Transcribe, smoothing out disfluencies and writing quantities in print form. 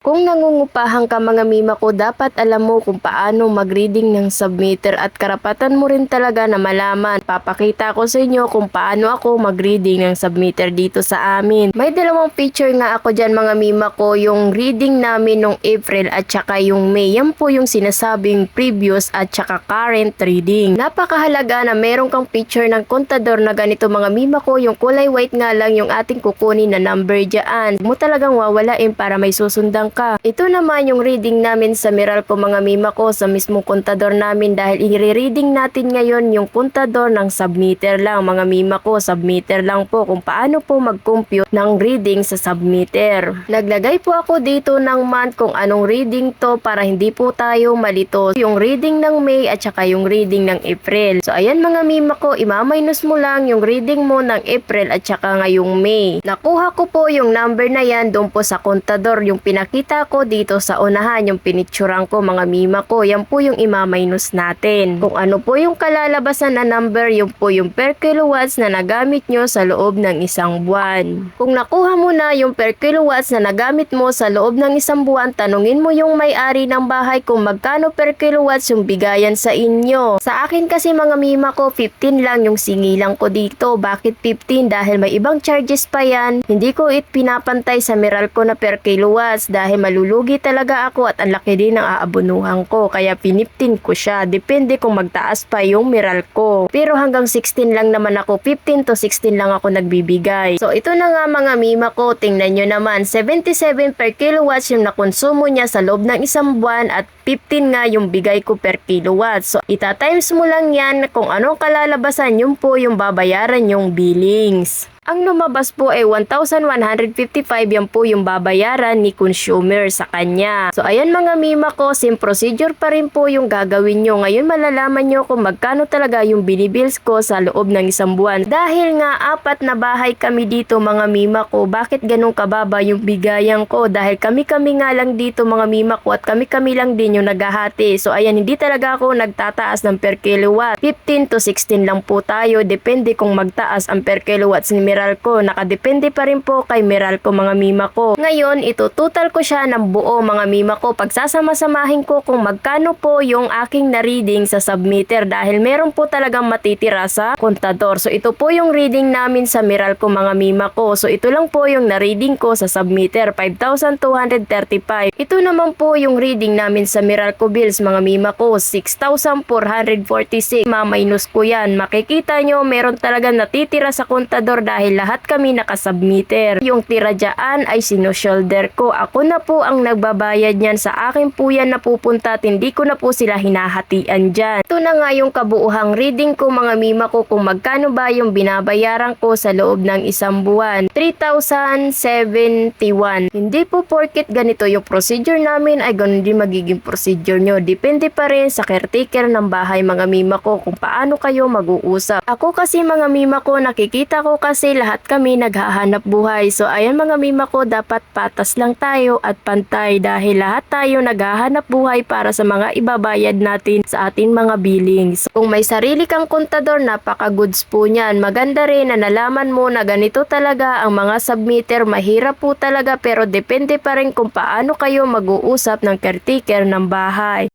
Kung nangungupahan ka mga mima ko, dapat alam mo kung paano mag-reading ng submitter at karapatan mo rin talaga na malaman. Papakita ko sa inyo kung paano ako mag-reading ng submitter dito sa amin. May dalawang feature nga ako dyan mga mima ko, yung reading namin nung April at saka yung May. Yan po yung sinasabing previous at saka current reading. Napakahalaga na meron kang feature ng kontador na ganito mga mima ko, yung kulay white nga lang yung ating kukunin na number dyan. Mo talagang wawalain para may susundang ka. Ito naman yung reading namin sa Meralco mga mima ko sa mismong kontador namin dahil i-reading natin ngayon yung kontador ng submitter lang mga mima ko. Submitter lang po kung paano po mag-compute ng reading sa submitter. Naglagay po ako dito ng month kung anong reading to para hindi po tayo malito. Yung reading ng May at saka yung reading ng April. So ayan mga mima ko, ima-minus mo lang yung reading mo ng April at saka ngayong May. Nakuha ko po yung number na yan doon po sa kontador, yung pinakita ko dito sa unahan, yung pinitsuran ko mga mima ko, yan po yung ima-minus natin. Kung ano po yung kalalabasan na number, yun po yung per kilowatts na nagamit nyo sa loob ng isang buwan. Kung nakuha mo na yung per kilowatts na nagamit mo sa loob ng isang buwan, tanungin mo yung may-ari ng bahay kung magkano per kilowatts yung bigayan sa inyo. Sa akin kasi mga mima ko, 15 lang yung singilang ko dito. Bakit 15? Dahil may ibang charges pa yan. Hindi ko pinapantay sa Meralco na per kilowatts dahil malulugi talaga ako at ang laki din ng aabunuhan ko. Kaya piniptin ko siya. Depende kung magtaas pa yung Meralco. Pero hanggang 16 lang naman ako. 15 to 16 lang ako nagbibigay. So ito na nga mga mima ko. Tingnan nyo naman. 77 per kilowatts yung nakonsumo niya sa loob ng isang buwan at 15 nga yung bigay ko per kilowatts. So ita-times mo lang yan kung anong kalalabasan, yun po yung babayaran yung billings. Ang lumabas po ay 1,155, yan po yung babayaran ni consumer sa kanya. So ayan mga mima ko, same procedure pa rin po yung gagawin nyo. Ngayon malalaman nyo kung magkano talaga yung binibills ko sa loob ng isang buwan. Dahil nga 4 na bahay kami dito mga mima ko, bakit ganun kababa yung bigayan ko? Dahil kami-kami nga lang dito mga mima ko at kami-kami lang din yung naghahati. So ayan, hindi talaga ako nagtataas ng per kilowatt. 15 to 16 lang po tayo. Depende kung magtaas ang per kilowatts ni Meralco. Nakadepende pa rin po kay Meralco mga mima ko. Ngayon, ito total ko siya ng buo mga mima ko. Pagsasama-samahin ko kung magkano po yung aking na-reading sa submitter dahil meron po talagang matitira sa kontador. So ito po yung reading namin sa Meralco mga mima ko. So ito lang po yung na-reading ko sa submitter, 5,235. Ito naman po yung reading namin sa Meralco bills mga mima ko, 6,446. Ma-minus ko yan. Makikita nyo meron talaga natitira sa kontador dahil lahat kami nakasubmitter. Yung tira dyan ay sinushoulder ko. Ako na po ang nagbabayad niyan. Sa akin po yan napupunta at hindi ko na po sila hinahatian dyan. Ito na nga yung kabuuhang reading ko mga mima ko kung magkano ba yung binabayaran ko sa loob ng isang buwan. 3,071. Hindi po porket ganito yung procedure namin ay ganun din magiging procedure nyo. Depende pa rin sa caretaker ng bahay mga mima ko kung paano kayo mag-uusap. Ako kasi mga mima ko, nakikita ko kasi lahat kami naghahanap buhay. So ayan mga mima ko, dapat patas lang tayo at pantay dahil lahat tayo naghahanap buhay para sa mga ibabayad natin sa ating mga billings. Kung may sarili kang kontador, napaka-goods po niyan. Maganda rin na nalaman mo na ganito talaga ang mga submitter. Mahirap po talaga pero depende pa rin kung paano kayo mag-uusap ng caretaker ng bahay.